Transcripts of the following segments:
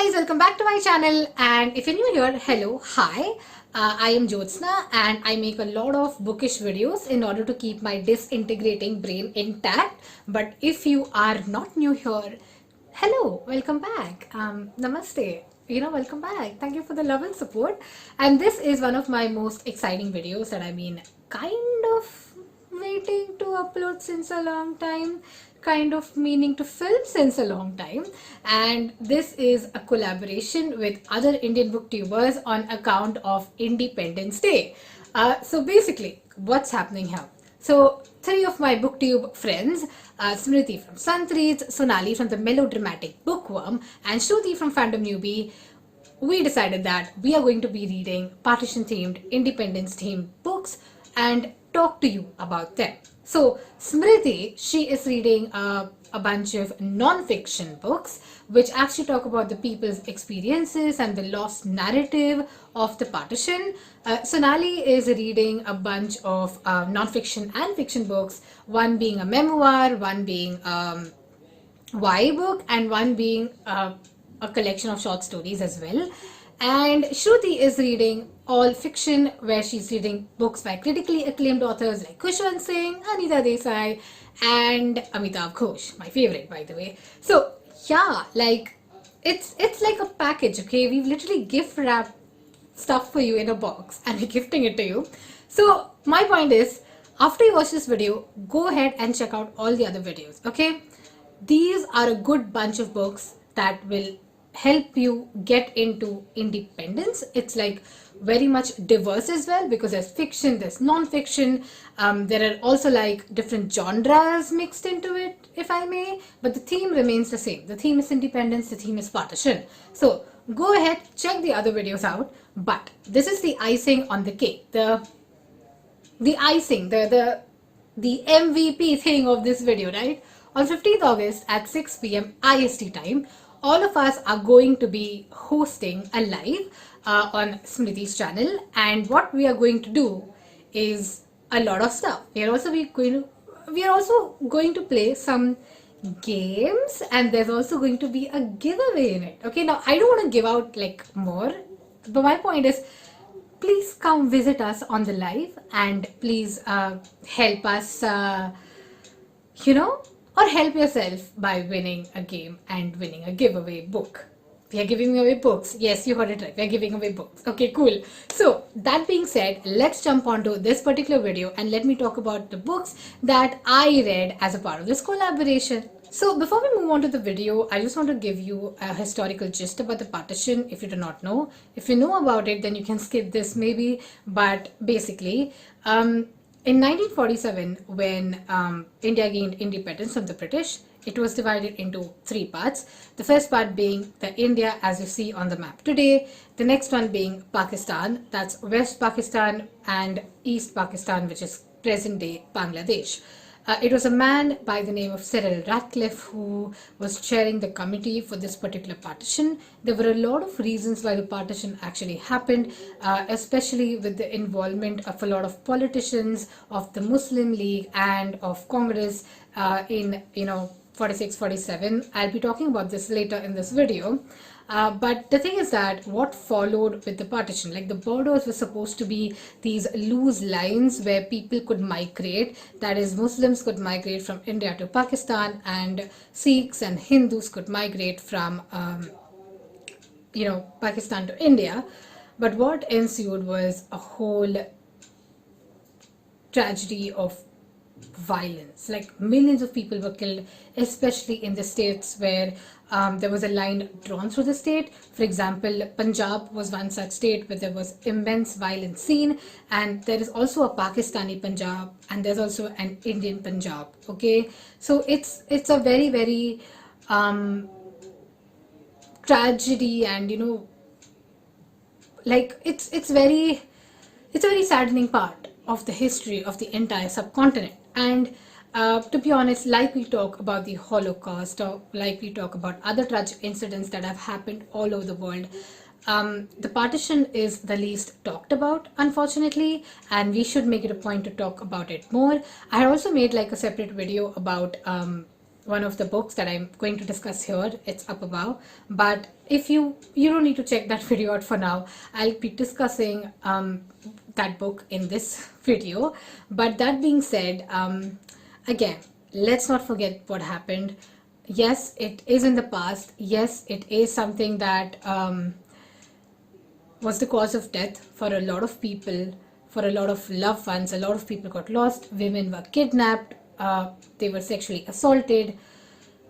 guys, welcome back to my channel, and if you're new here, hello, hi. I am Jyotsna and I make a lot of bookish videos in order to keep my disintegrating brain intact. But if you are not new here, hello, welcome back. Namaste. Welcome back. Thank you for the love and support. And this is one of my most exciting videos that I've been kind of waiting to upload since a long time, kind of meaning to film since a long time. And this is a collaboration with other Indian booktubers on account of Independence Day. So basically, what's happening here? So three of my booktube friends, Smriti from Santreeds, Sonali from the Melodramatic Bookworm, and Shruti from Fandom Newbie, we decided that we are going to be reading partition themed, independence themed books and talk to you about them. So Smriti, she is reading a bunch of non-fiction books which actually talk about the people's experiences and the lost narrative of the partition. Sonali is reading a bunch of non-fiction and fiction books, one being a memoir, one being YA book, and one being a collection of short stories as well. And Shruti is reading all fiction, where she's reading books by critically acclaimed authors like Kushwant Singh, Anita Desai, and Amitabh Ghosh, my favorite, by the way. So yeah, like it's like a package, okay? We've literally gift wrapped stuff for you in a box and we're gifting it to you. So my point is, after you watch this video, go ahead and check out all the other videos, okay? These are a good bunch of books that will help you get into independence. It's like very much diverse as well, because there's fiction, there's non-fiction, there are also like different genres mixed into it, if I may, but the theme remains the same. The theme is independence, the theme is partition. So go ahead, check the other videos out, but this is the icing on the cake, the icing, the MVP thing of this video, right? On 15th August at 6 p.m. IST time, all of us are going to be hosting a live on Smriti's channel, and what we are going to do is a lot of stuff. We are also going to play some games, and there's also going to be a giveaway in it. Okay, now I don't want to give out like more, but my point is, please come visit us on the live and please help us, or help yourself by winning a game and winning a giveaway book. We are giving away books. Yes, you heard it right. We are giving away books. Okay, cool. So that being said, let's jump onto this particular video and let me talk about the books that I read as a part of this collaboration. So before we move on to the video, I just want to give you a historical gist about the partition if you do not know. If you know about it, then you can skip this maybe, but basically, in 1947, when India gained independence from the British, it was divided into three parts. The first part being the India as you see on the map today. The next one being Pakistan, that's West Pakistan, and East Pakistan, which is present day Bangladesh. It was a man by the name of Cyril Ratcliffe who was chairing the committee for this particular partition. There were a lot of reasons why the partition actually happened, especially with the involvement of a lot of politicians of the Muslim League and of Congress in 46, 47. I'll be talking about this later in this video. But the thing is that what followed with the partition, like the borders were supposed to be these loose lines where people could migrate, that is Muslims could migrate from India to Pakistan and Sikhs and Hindus could migrate from Pakistan to India. But what ensued was a whole tragedy of violence. Like millions of people were killed, especially in the states where there was a line drawn through the state. For example, Punjab was one such state where there was immense violence seen, and there is also a Pakistani Punjab and there's also an Indian Punjab. Okay, so it's a very, very tragedy, and it's a very saddening part of the history of the entire subcontinent. And to be honest, like we talk about the Holocaust, or like we talk about other tragic incidents that have happened all over the world, the partition is the least talked about, unfortunately, and we should make it a point to talk about it more. I also made like a separate video about one of the books that I'm going to discuss here. It's up above. But if you don't need to check that video out for now. I'll be discussing that book in this video. But that being said, again, let's not forget what happened. Yes, it is in the past. Yes, it is something that was the cause of death for a lot of people, for a lot of loved ones. A lot of people got lost. Women were kidnapped. They were sexually assaulted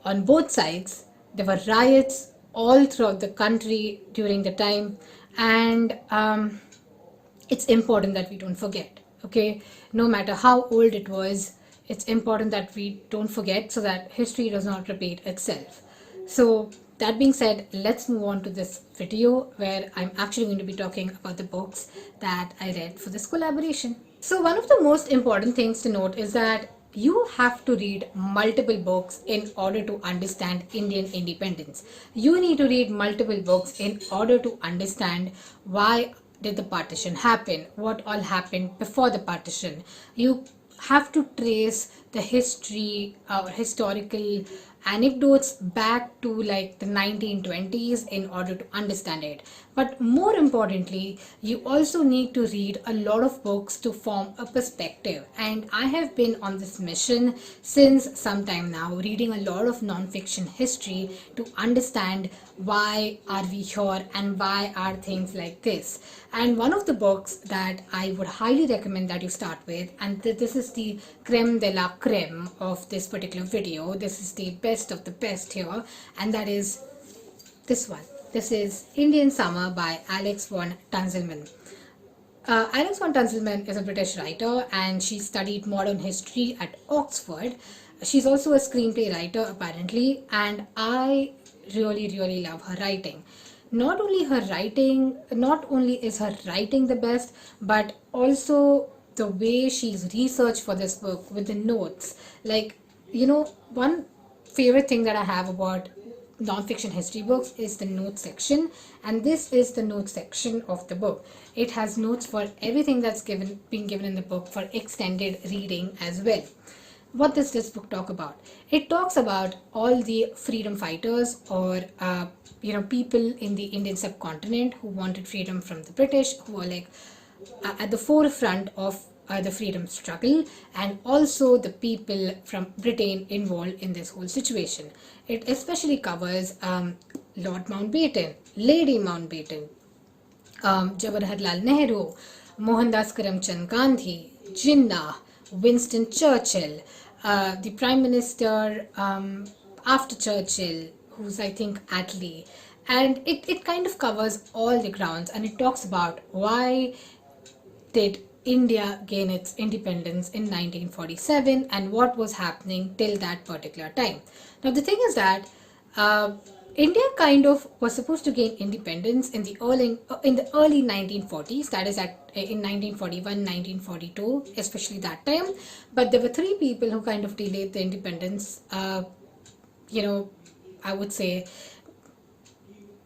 on both sides. There were riots all throughout the country during the time, and it's important that we don't forget. Okay, no matter how old it was, it's important that we don't forget so that history does not repeat itself. So that being said, let's move on to this video where I'm actually going to be talking about the books that I read for this collaboration. So one of the most important things to note is that you have to read multiple books in order to understand Indian independence. You need to read multiple books in order to understand why did the partition happen, what all happened before the partition. You have to trace the history or historical anecdotes back to like the 1920s in order to understand it. But more importantly, you also need to read a lot of books to form a perspective. And I have been on this mission since some time now, reading a lot of non-fiction history to understand why are we here and why are things like this. And one of the books that I would highly recommend that you start with, and this is the creme de la creme of this particular video, this is the best of the best here, and that is this one. This is Indian Summer by Alex von Tunzelman. Alex von Tunzelman is a British writer and she studied modern history at Oxford. She's also a screenplay writer apparently, and I really love her writing. Not only is her writing the best, but also the way she's researched for this book with the notes. Like, one favorite thing that I have about non-fiction history books is the note section, and this is the note section of the book. It has notes for everything that's been given in the book for extended reading as well. What does this book talk about? It talks about all the freedom fighters or people in the Indian subcontinent who wanted freedom from the British, who are like at the forefront of the freedom struggle, and also the people from Britain involved in this whole situation. It especially covers Lord Mountbatten, Lady Mountbatten, Jawaharlal Nehru, Mohandas Karamchand Gandhi, Jinnah, Winston Churchill, the Prime Minister after Churchill, who's I think Attlee. And it kind of covers all the grounds, and it talks about why did India gain its independence in 1947 and what was happening till that particular time. Now the thing is that India kind of was supposed to gain independence in the early 1940s, that is in 1941, 1942, especially that time. But there were three people who kind of delayed the independence. I would say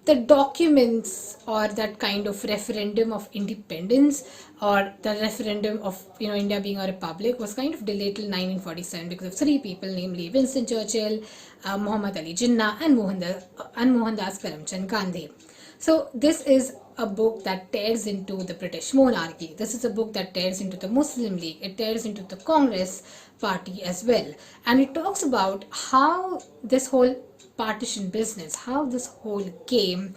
the documents or that kind of referendum of independence or the referendum of India being a republic was kind of delayed till 1947 because of three people, namely Winston Churchill, Muhammad Ali Jinnah, and Mohandas Karamchand Gandhi. So this is a book that tears into the British monarchy. This is a book that tears into the Muslim League. It tears into the Congress party as well, and it talks about how this whole partition business, how this whole game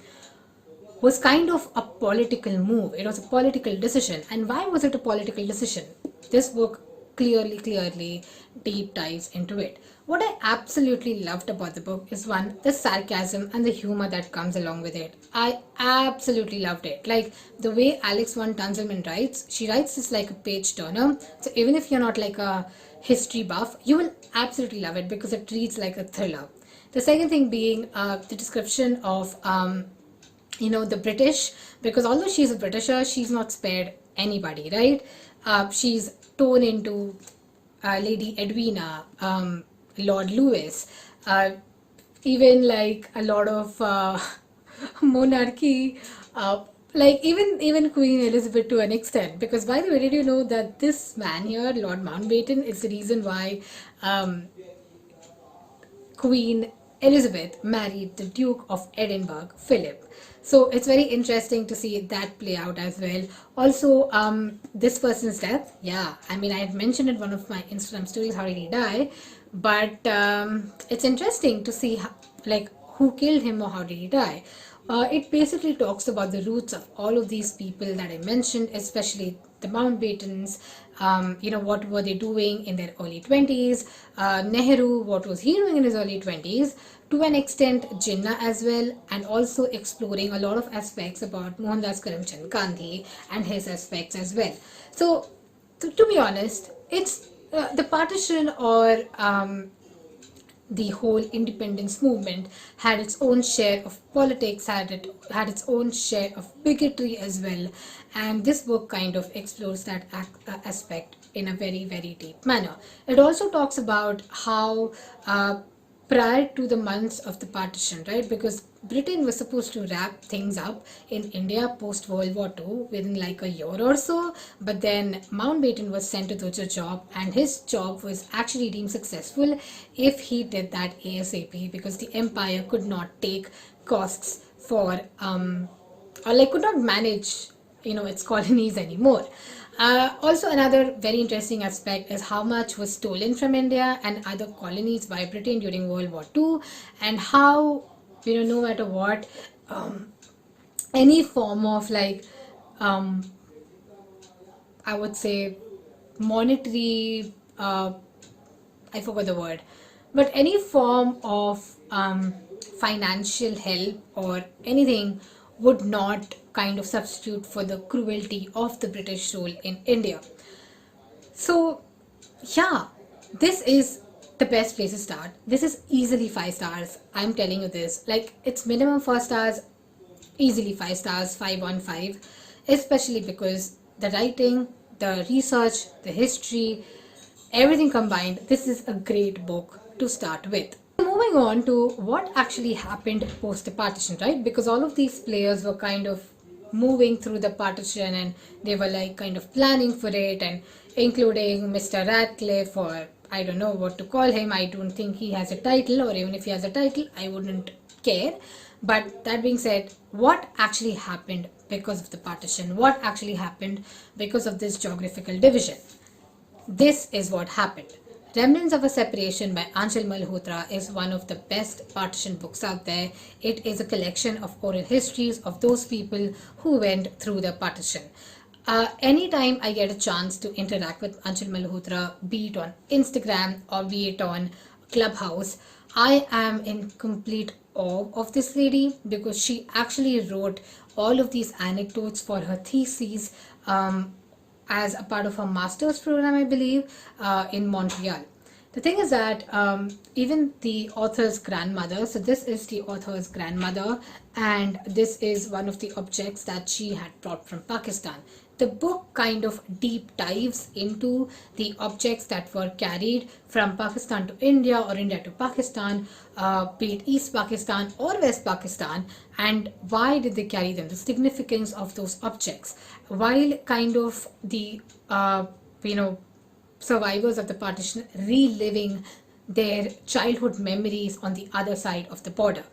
was kind of a political move. It was a political decision. And why was it a political decision? This book clearly deep dives into it. What I absolutely loved about the book is one, the sarcasm and the humor that comes along with it. I absolutely loved it. Like the way Alex von Tunzelman writes, she writes this like a page turner. So even if you're not like a history buff, you will absolutely love it because it reads like a thriller. The second thing being the description of the British, because although she's a Britisher, she's not spared anybody, right? She's torn into Lady Edwina, Lord Louis, even like a lot of monarchy, like even Queen Elizabeth to an extent. Because by the way, did you know that this man here, Lord Mountbatten, is the reason why Queen Elizabeth married the Duke of Edinburgh, Philip. So it's very interesting to see that play out as well. Also, this person's death, yeah, I mean, I had mentioned in one of my Instagram stories how did he die, but it's interesting to see how, like, who killed him or how did he die. It basically talks about the roots of all of these people that I mentioned, especially the Mountbattens. What were they doing in their early 20s? Nehru, what was he doing in his early 20s? To an extent, Jinnah as well, and also exploring a lot of aspects about Mohandas Karamchand Gandhi and his aspects as well. So, to be honest, it's the partition or the whole independence movement had its own share of politics, had its own share of bigotry as well, and this book kind of explores that aspect in a very, very deep manner. It also talks about how prior to the months of the partition, right? Because Britain was supposed to wrap things up in India post World War II within like a year or so, but then Mountbatten was sent to do a job, and his job was actually deemed successful if he did that ASAP, because the empire could not take costs for or like could not manage its colonies anymore. Also, another very interesting aspect is how much was stolen from India and other colonies by Britain during World War II, and how, no matter what, any form of like, I would say, monetary, I forgot the word, but any form of financial help or anything would not kind of substitute for the cruelty of the British rule in India. So, yeah, this is the best place to start. This is easily 5 stars. I'm telling you this. Like, it's minimum 4 stars, easily 5 stars, 5 on 5, especially because the writing, the research, the history, everything combined, this is a great book to start with. Moving on to what actually happened post the partition, right? Because all of these players were kind of moving through the partition, and they were like kind of planning for it, and including Mr. Radcliffe, or I don't know what to call him. I don't think he has a title, or even if he has a title, I wouldn't care. But that being said, what actually happened because of the partition? What actually happened because of this geographical division? This is what happened. Remnants of a Separation by Aanchal Malhotra is one of the best partition books out there. It is a collection of oral histories of those people who went through the partition. Anytime I get a chance to interact with Aanchal Malhotra, be it on Instagram or be it on Clubhouse, I am in complete awe of this lady, because she actually wrote all of these anecdotes for her thesis as a part of her master's program, I believe, in Montreal. The thing is that even the author's grandmother, so this is the author's grandmother, and this is one of the objects that she had brought from Pakistan. The book kind of deep dives into the objects that were carried from Pakistan to India or India to Pakistan, be it East Pakistan or West Pakistan, and why did they carry them, the significance of those objects, while kind of the, survivors of the partition reliving their childhood memories on the other side of the border.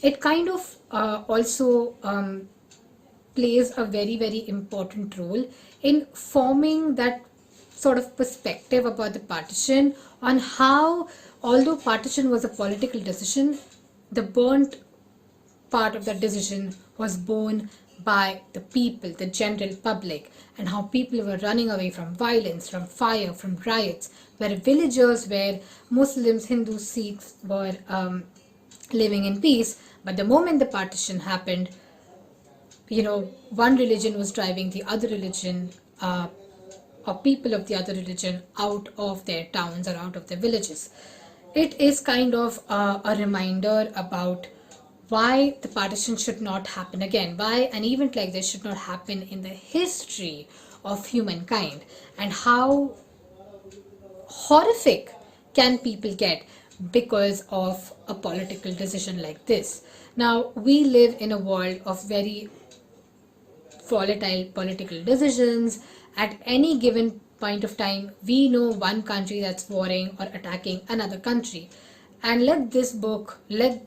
It kind of also plays a very, very important role in forming that sort of perspective about the partition, on how, although partition was a political decision, the burnt part of that decision was borne by the people, the general public, and how people were running away from violence, from fire, from riots, where villagers, where Muslims, Hindus, Sikhs were living in peace. But the moment the partition happened, one religion was driving the other religion, or people of the other religion, out of their towns or out of their villages. It is kind of a reminder about why the partition should not happen again, why an event like this should not happen in the history of humankind, and how horrific can people get because of a political decision like this. Now, we live in a world of very volatile political decisions. At any given point of time, we know one country that's warring or attacking another country. And let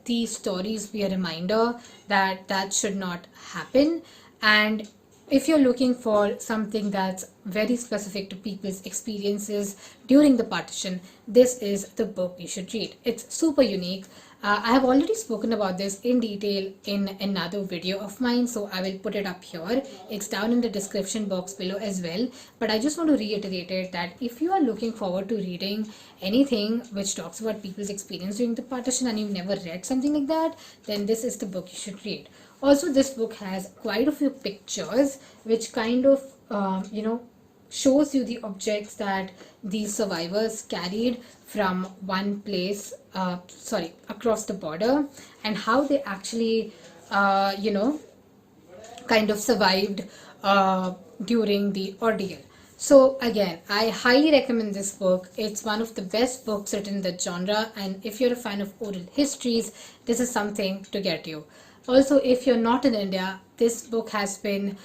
these stories be a reminder that that should not happen. And if you're looking for something that's very specific to people's experiences during the partition, this is the book you should read. It's super unique. I have already spoken about this in detail in another video of mine, so I will put it up here. It's down in the description box below as well. But I just want to reiterate it that if you are looking forward to reading anything which talks about people's experience during the partition and you've never read something like that, then this is the book you should read. Also, this book has quite a few pictures which kind of, shows you the objects that these survivors carried from one place, across the border, and how they actually, kind of survived during the ordeal. So again, I highly recommend this book. It's one of the best books written in the genre, and if you're a fan of oral histories, this is something to get you. Also, if you're not in India, this book has been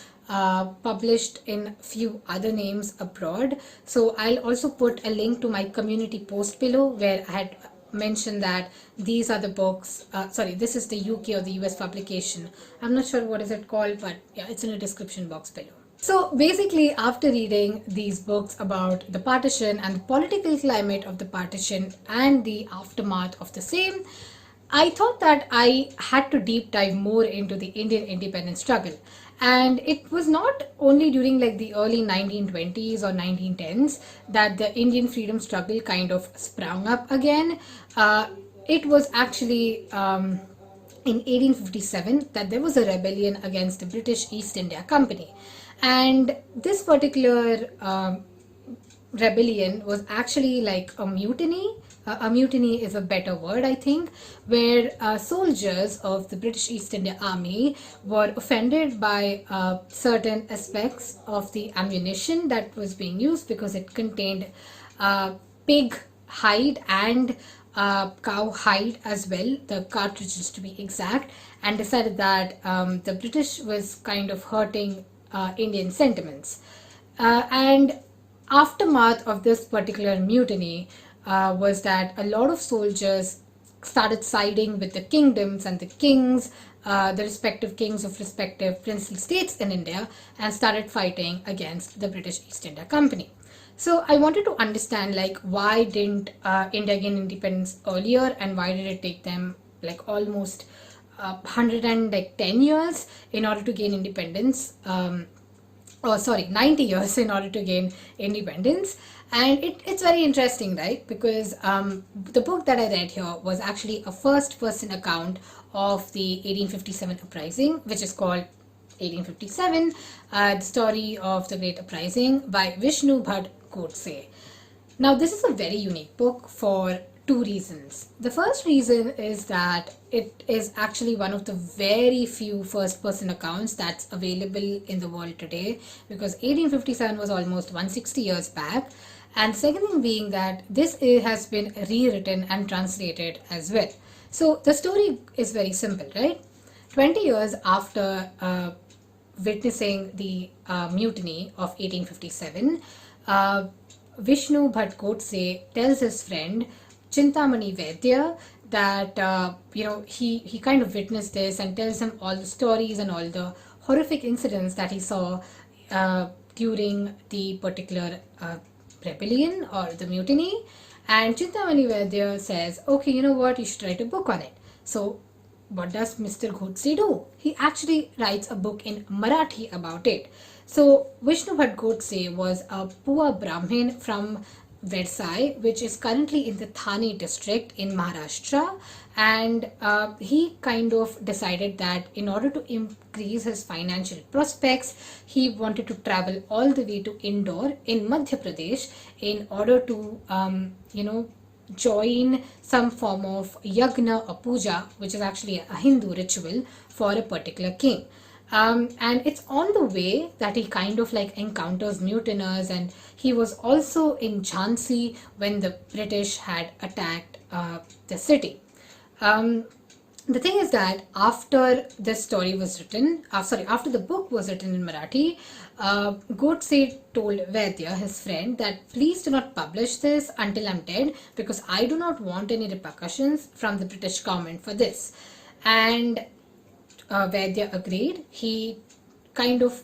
published in few other names abroad. So I'll also put a link to my community post below where I had mentioned that these are the books. This is the UK or the US publication. I'm not sure what is it called, but yeah, it's in the description box below. So basically, after reading these books about the partition and the political climate of the partition and the aftermath of the same, I thought that I had to deep dive more into the Indian independence struggle. And it was not only during like the early 1920s or 1910s that the Indian freedom struggle kind of sprung up again. It was actually in 1857 that there was a rebellion against the British East India Company. And this particular rebellion was actually like a mutiny. A mutiny is a better word, I think, where soldiers of the British East India Army were offended by certain aspects of the ammunition that was being used because it contained pig hide and cow hide as well, the cartridges to be exact, and decided that the British was kind of hurting Indian sentiments. And aftermath of this particular mutiny was that a lot of soldiers started siding with the kingdoms and the kings, the respective kings of respective princely states in India, and started fighting against the British East India Company. So I wanted to understand like why didn't India gain independence earlier, and why did it take them like almost 110 years in order to gain independence. 90 years in order to gain independence. And it's very interesting, right? Because the book that I read here was actually a first-person account of the 1857 uprising, which is called 1857, the story of the Great Uprising by Vishnu Bhat Ghodse. Now, this is a very unique book for two reasons. The first reason is that it is actually one of the very few first-person accounts that's available in the world today, because 1857 was almost 160 years back. And second thing being that this has been rewritten and translated as well. So the story is very simple, right? 20 years after witnessing the mutiny of 1857, Vishnu Bhat Ghodse tells his friend Chintamani Vaidya that he kind of witnessed this, and tells him all the stories and all the horrific incidents that he saw during the particular rebellion or the mutiny. And Chintamani Vaidya says, okay, you know what, you should write a book on it. So what does Mr. Ghodse do? He actually writes a book in Marathi about it. So Vishnu Bhat Ghodse was a poor Brahmin from Versailles, which is currently in the Thane district in Maharashtra, and he kind of decided that in order to increase his financial prospects, he wanted to travel all the way to Indore in Madhya Pradesh in order to join some form of yagna or puja, which is actually a Hindu ritual for a particular king. And it's on the way that he kind of like encounters mutineers, and he was also in Jhansi when the British had attacked the city. The thing is that after this story was written, after the book was written in Marathi, Ghodse told Vaidya, his friend, that please do not publish this until I'm dead because I do not want any repercussions from the British government for this. And Vaidya agreed. He kind of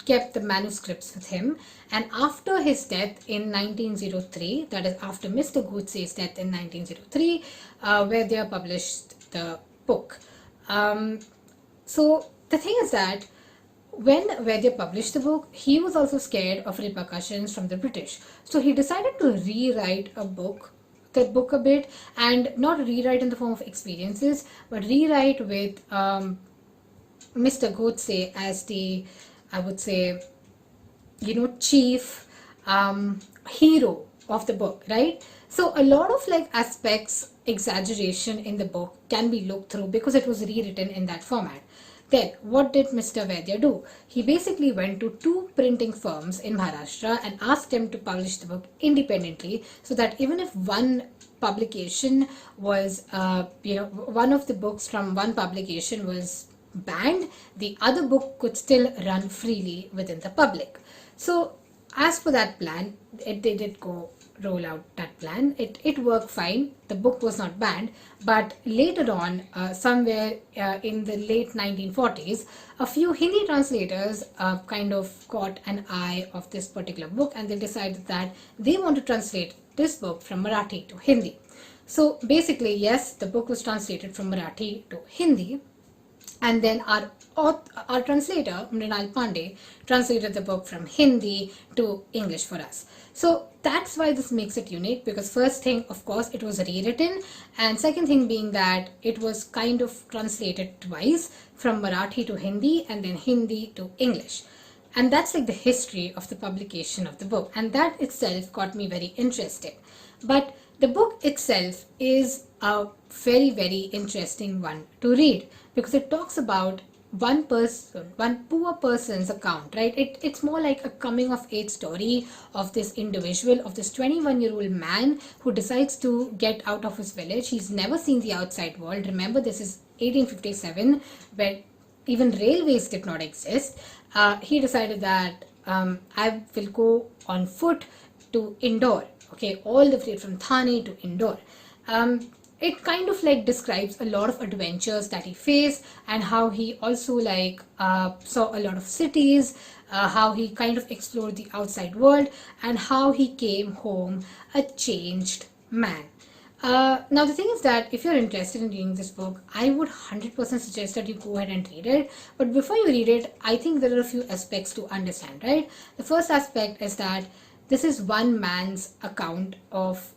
kept the manuscripts with him, and after his death in 1903, that is after Mr. Ghodse's death in 1903, Vaidya published the book. So the thing is that when Vaidya published the book, he was also scared of repercussions from the British. So he decided to rewrite the book a bit, and not rewrite in the form of experiences, but rewrite with Mr. Ghodse as the, I would say, chief hero of the book, right? So a lot of like aspects, exaggeration in the book can be looked through because it was rewritten in that format. Then what did Mr. Vaidya do? He basically went to 2 printing firms in Maharashtra and asked them to publish the book independently, so that even if one publication was, one of the books from one publication was banned, the other book could still run freely within the public. So as per that plan, they did go roll out that plan. It worked fine. The book was not banned, but later on, somewhere in the late 1940s, a few Hindi translators kind of caught an eye of this particular book, and they decided that they want to translate this book from Marathi to Hindi. So basically, yes, the book was translated from Marathi to Hindi, and then our translator, Mrinal Pandey, translated the book from Hindi to English for us. So that's why this makes it unique, because first thing, of course, it was rewritten, and second thing being that it was kind of translated twice, from Marathi to Hindi and then Hindi to English. And that's like the history of the publication of the book, and that itself got me very interested. But the book itself is a very, very interesting one to read, because it talks about one poor person's account, right? It's more like a coming of age story of this individual, of this 21-year-old man who decides to get out of his village. He's never seen the outside world. Remember, this is 1857, where even railways did not exist. He decided that I will go on foot to Indore, okay, all the way from Thane to Indore. It kind of like describes a lot of adventures that he faced, and how he also like saw a lot of cities, how he kind of explored the outside world, and how he came home a changed man. Now the thing is that if you're interested in reading this book, I would 100% suggest that you go ahead and read it. But before you read it, I think there are a few aspects to understand, right? The first aspect is that this is one man's account of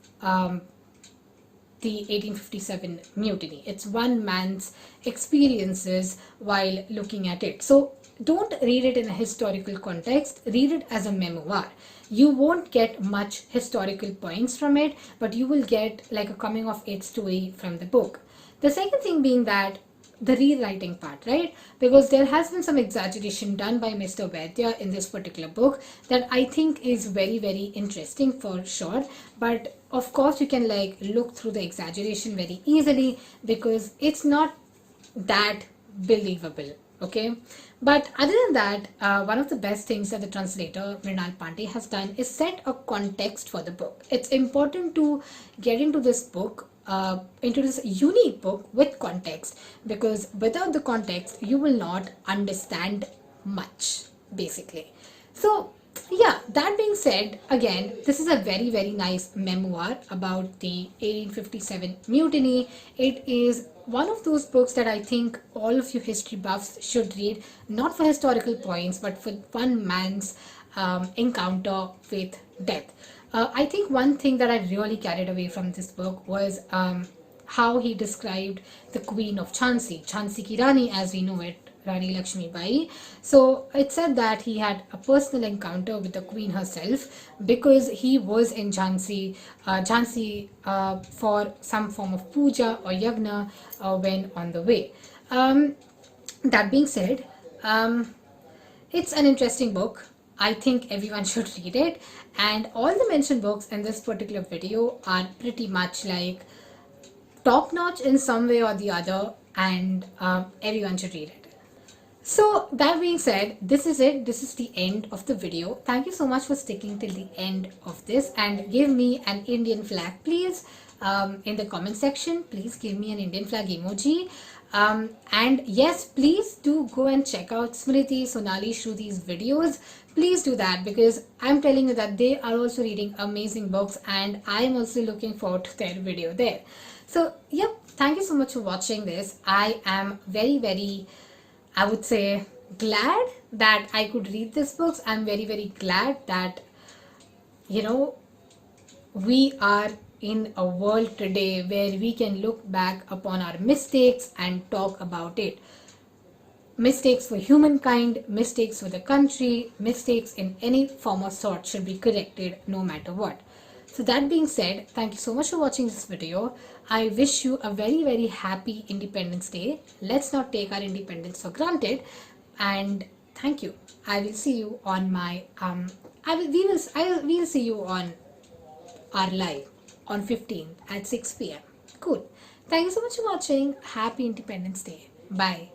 the 1857 mutiny. It's one man's experiences while looking at it. So don't read it in a historical context, read it as a memoir. You won't get much historical points from it, but you will get like a coming of age story from the book. The second thing being that the rewriting part, right? Because there has been some exaggeration done by Mr. Vaidya in this particular book that I think is very, very interesting for sure. But of course, you can like look through the exaggeration very easily because it's not that believable, okay? But other than that, one of the best things that the translator Mrinal Pandey has done is set a context for the book. It's important to get into this book, into this unique book with context, because without the context you will not understand much basically. So yeah, that being said, again, this is a very, very nice memoir about the 1857 mutiny. It is one of those books that I think all of you history buffs should read, not for historical points but for one man's encounter with death. I think one thing that I really carried away from this book was how he described the Queen of Jhansi Ki Rani as we know it, Rani Lakshmi Bai. So it said that he had a personal encounter with the Queen herself because he was in Jhansi for some form of puja or yagna when on the way. That being said, it's an interesting book. I think everyone should read it, and all the mentioned books in this particular video are pretty much like top notch in some way or the other, and everyone should read it. So that being said, this is it. This is the end of the video. Thank you so much for sticking till the end of this, and give me an Indian flag, please. In the comment section, please give me an Indian flag emoji. And yes, please do go and check out Smriti, Sonali, Shruti's videos. Please do that, because I'm telling you that they are also reading amazing books, and I'm also looking forward to their video there. So yep, thank you so much for watching this. I am very, I would say, glad that I could read these books. I'm very glad that, you know, we are in a world today where we can look back upon our mistakes and talk about it. Mistakes for humankind, mistakes for the country, mistakes in any form or sort should be corrected no matter what. So that being said, thank you so much for watching this video. I wish you a very happy Independence Day. Let's not take our independence for granted. And thank you. I will see you on my we will see you on our live on 15th at 6 p.m. Cool. Thank you so much for watching. Happy Independence Day. Bye.